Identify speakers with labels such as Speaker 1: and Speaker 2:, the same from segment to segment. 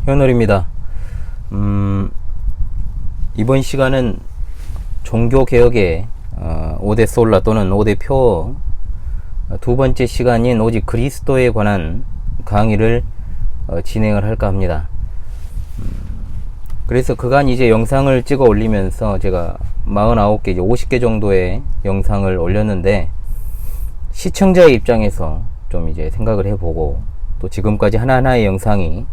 Speaker 1: 현월입니다. 이번 시간은 종교개혁의 5대 솔라 또는 5대 표 두 번째 시간인 오직 그리스도에 관한 강의를 진행을 할까 합니다. 그래서 그간 이제 영상을 찍어 올리면서 제가 49개, 이제 50개 정도의 영상을 올렸는데, 시청자의 입장에서 좀 이제 생각을 해보고, 또 지금까지 하나하나의 영상이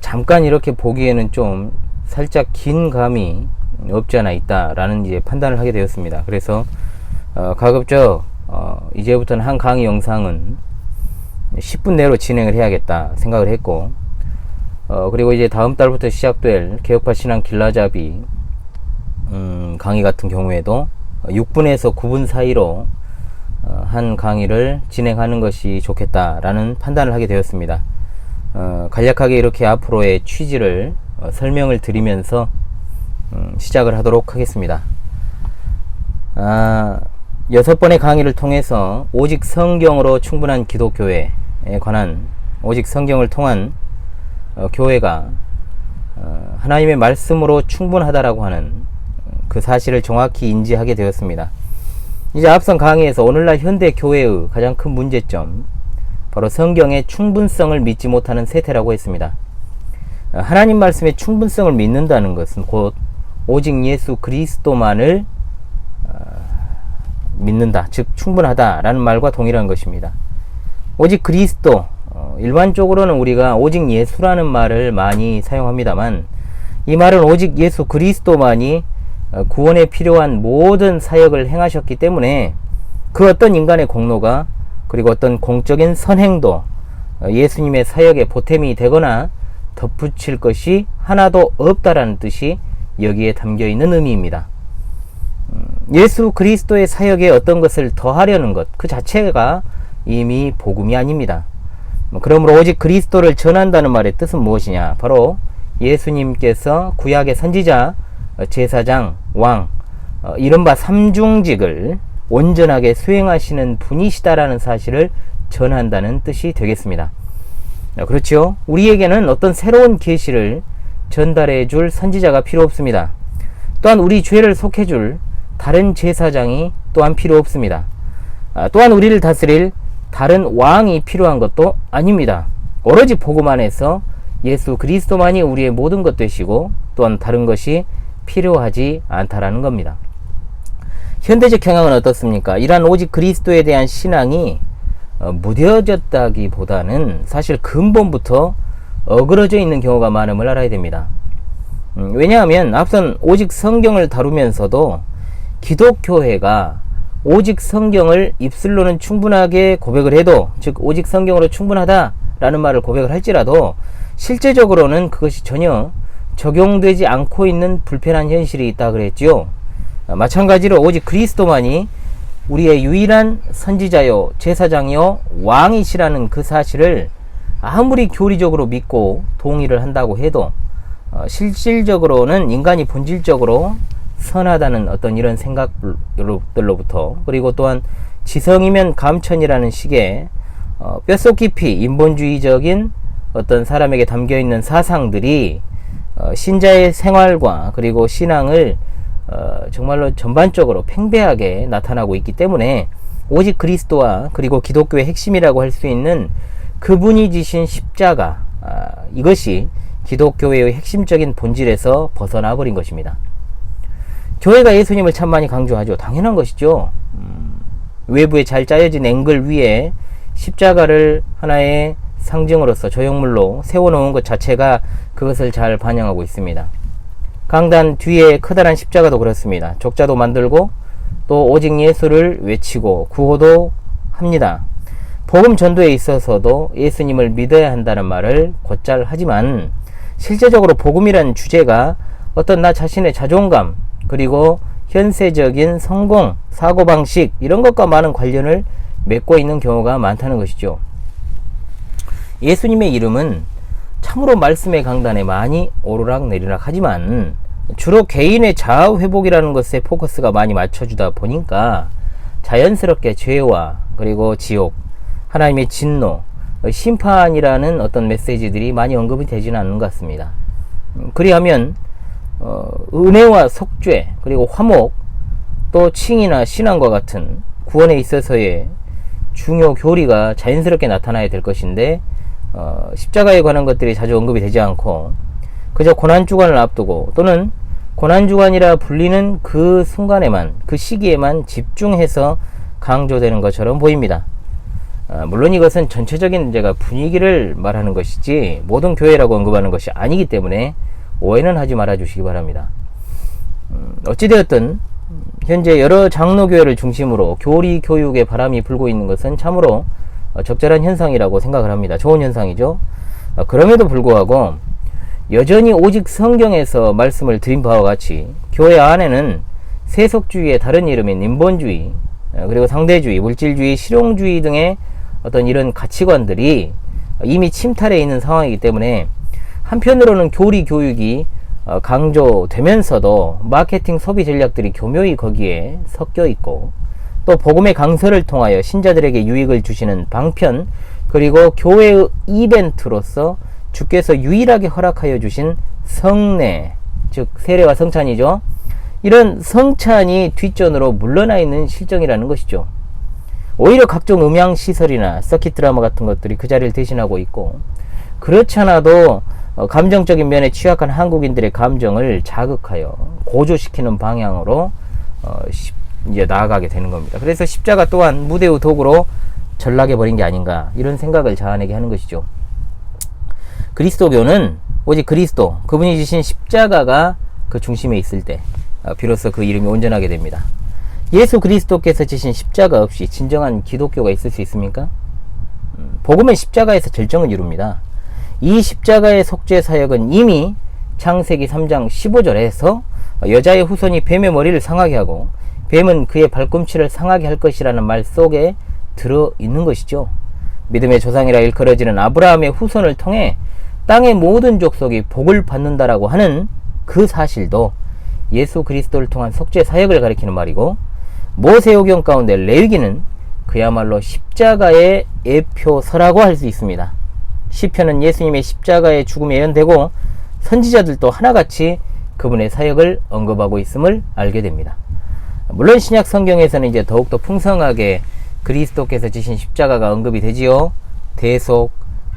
Speaker 1: 잠깐 이렇게 보기에는 좀 살짝 긴 감이 없지 않아 있다라는 이제 판단을 하게 되었습니다. 그래서 가급적 이제부터는 한 강의 영상은 10분 내로 진행을 해야겠다 생각을 했고, 그리고 이제 다음 달부터 시작될 개혁파 신앙 길라잡이 강의 같은 경우에도 6분에서 9분 사이로 한 강의를 진행하는 것이 좋겠다라는 판단을 하게 되었습니다. 간략하게 이렇게 앞으로의 취지를 설명을 드리면서 시작을 하도록 하겠습니다. 6번의 강의를 통해서 오직 성경으로 충분한 기독교회에 관한, 오직 성경을 통한 교회가 하나님의 말씀으로 충분하다라고 하는 그 사실을 정확히 인지하게 되었습니다. 이제 앞선 강의에서 오늘날 현대 교회의 가장 큰 문제점, 바로 성경의 충분성을 믿지 못하는 세태라고 했습니다. 하나님 말씀의 충분성을 믿는다는 것은 곧 오직 예수 그리스도만을 믿는다, 즉 충분하다라는 말과 동일한 것입니다. 오직 그리스도, 일반적으로는 우리가 오직 예수라는 말을 많이 사용합니다만, 이 말은 오직 예수 그리스도만이 구원에 필요한 모든 사역을 행하셨기 때문에 그 어떤 인간의 공로가, 그리고 어떤 공적인 선행도 예수님의 사역에 보탬이 되거나 덧붙일 것이 하나도 없다라는 뜻이 여기에 담겨 있는 의미입니다. 예수 그리스도의 사역에 어떤 것을 더하려는 것, 그 자체가 이미 복음이 아닙니다. 그러므로 오직 그리스도를 전한다는 말의 뜻은 무엇이냐? 바로 예수님께서 구약의 선지자, 제사장, 왕, 이른바 삼중직을 온전하게 수행하시는 분이시다라는 사실을 전한다는 뜻이 되겠습니다. 그렇죠? 우리에게는 어떤 새로운 계시를 전달해 줄 선지자가 필요 없습니다. 또한 우리 죄를 속해 줄 다른 제사장이 또한 필요 없습니다. 또한 우리를 다스릴 다른 왕이 필요한 것도 아닙니다. 오로지 복음 안에서 예수 그리스도만이 우리의 모든 것 되시고, 또한 다른 것이 필요하지 않다라는 겁니다. 현대적 경향은 어떻습니까? 이러한 오직 그리스도에 대한 신앙이 무뎌졌다기보다는 사실 근본부터 어그러져 있는 경우가 많음을 알아야 됩니다. 왜냐하면 앞선 오직 성경을 다루면서도 기독교회가 오직 성경을 입술로는 충분하게 고백을 해도, 즉 오직 성경으로 충분하다라는 말을 고백을 할지라도 실제적으로는 그것이 전혀 적용되지 않고 있는 불편한 현실이 있다 그랬지요. 마찬가지로 오직 그리스도만이 우리의 유일한 선지자요, 제사장이요, 왕이시라는 그 사실을 아무리 교리적으로 믿고 동의를 한다고 해도 실질적으로는 인간이 본질적으로 선하다는 어떤 이런 생각들로부터, 그리고 또한 지성이면 감천이라는 식의 뼛속 깊이 인본주의적인 어떤 사람에게 담겨있는 사상들이 신자의 생활과 그리고 신앙을 정말로 전반적으로 팽배하게 나타나고 있기 때문에 오직 그리스도와 그리고 기독교의 핵심이라고 할 수 있는 그분이 지신 십자가, 이것이 기독교회의 핵심적인 본질에서 벗어나 버린 것입니다. 교회가 예수님을 참 많이 강조하죠. 당연한 것이죠. 외부에 잘 짜여진 앵글 위에 십자가를 하나의 상징으로서 조형물로 세워놓은 것 자체가 그것을 잘 반영하고 있습니다. 강단 뒤에 커다란 십자가도 그렇습니다. 족자도 만들고 또 오직 예수를 외치고 구호도 합니다. 복음 전도에 있어서도 예수님을 믿어야 한다는 말을 곧잘 하지만, 실제적으로 복음이라는 주제가 어떤 나 자신의 자존감, 그리고 현세적인 성공, 사고방식, 이런 것과 많은 관련을 맺고 있는 경우가 많다는 것이죠. 예수님의 이름은 참으로 말씀의 강단에 많이 오르락내리락 하지만 주로 개인의 자아회복이라는 것에 포커스가 많이 맞춰주다 보니까 자연스럽게 죄와 그리고 지옥, 하나님의 진노, 심판이라는 어떤 메시지들이 많이 언급이 되지는 않는 것 같습니다. 그리하면 은혜와 속죄, 그리고 화목, 또 칭이나 신앙과 같은 구원에 있어서의 중요 교리가 자연스럽게 나타나야 될 것인데 십자가에 관한 것들이 자주 언급이 되지 않고 그저 고난주간을 앞두고 또는 고난주간이라 불리는 그 순간에만, 그 시기에만 집중해서 강조되는 것처럼 보입니다. 물론 이것은 전체적인 제가 분위기를 말하는 것이지 모든 교회라고 언급하는 것이 아니기 때문에 오해는 하지 말아 주시기 바랍니다. 어찌되었든 현재 여러 장로교회를 중심으로 교리 교육의 바람이 불고 있는 것은 참으로 적절한 현상이라고 생각을 합니다. 좋은 현상이죠. 그럼에도 불구하고 여전히 오직 성경에서 말씀을 드린 바와 같이 교회 안에는 세속주의의 다른 이름인 인본주의, 그리고 상대주의, 물질주의, 실용주의 등의 어떤 이런 가치관들이 이미 침탈해 있는 상황이기 때문에 한편으로는 교리 교육이 강조되면서도 마케팅 소비 전략들이 교묘히 거기에 섞여 있고, 또 복음의 강서를 통하여 신자들에게 유익을 주시는 방편, 그리고 교회의 이벤트로서 주께서 유일하게 허락하여 주신 성례, 즉 세례와 성찬이죠. 이런 성찬이 뒷전으로 물러나 있는 실정이라는 것이죠. 오히려 각종 음향시설이나 서킷 드라마 같은 것들이 그 자리를 대신하고 있고, 그렇지 않아도 감정적인 면에 취약한 한국인들의 감정을 자극하여 고조시키는 방향으로 이제 나아가게 되는 겁니다. 그래서 십자가 또한 무대의 도구로 전락해 버린 게 아닌가, 이런 생각을 자아내게 하는 것이죠. 그리스도교는 오직 그리스도, 그분이 주신 십자가가 그 중심에 있을 때 비로소 그 이름이 온전하게 됩니다. 예수 그리스도께서 지신 십자가 없이 진정한 기독교가 있을 수 있습니까? 복음은 십자가에서 결정을 이룹니다. 이 십자가의 속죄 사역은 이미 창세기 3장 15절에서 여자의 후손이 뱀의 머리를 상하게 하고 뱀은 그의 발꿈치를 상하게 할 것이라는 말 속에 들어있는 것이죠. 믿음의 조상이라 일컬어지는 아브라함의 후손을 통해 땅의 모든 족속이 복을 받는다라고 하는 그 사실도 예수 그리스도를 통한 속죄 사역을 가리키는 말이고, 모세오경 가운데 레위기는 그야말로 십자가의 예표서라고 할 수 있습니다. 시편은 예수님의 십자가의 죽음에 예언되고 선지자들도 하나같이 그분의 사역을 언급하고 있음을 알게 됩니다. 물론 신약 성경에서는 이제 더욱더 풍성하게 그리스도께서 지신 십자가가 언급이 되지요. 대속,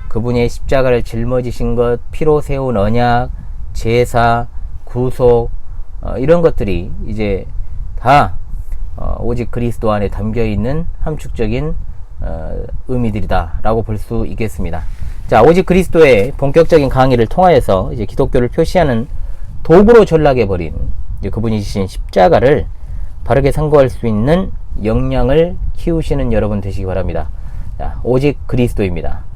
Speaker 1: 그분의 십자가를 짊어지신 것, 피로 세운 언약, 제사, 구속, 이런 것들이 이제 다 오직 그리스도 안에 담겨있는 함축적인 의미들이다 라고 볼 수 있겠습니다. 자, 오직 그리스도의 본격적인 강의를 통하여서 이제 기독교를 표시하는 도구로 전락해버린 그분이 지신 십자가를 바르게 상고할 수 있는 역량을 키우시는 여러분 되시기 바랍니다. 자, 오직 그리스도입니다.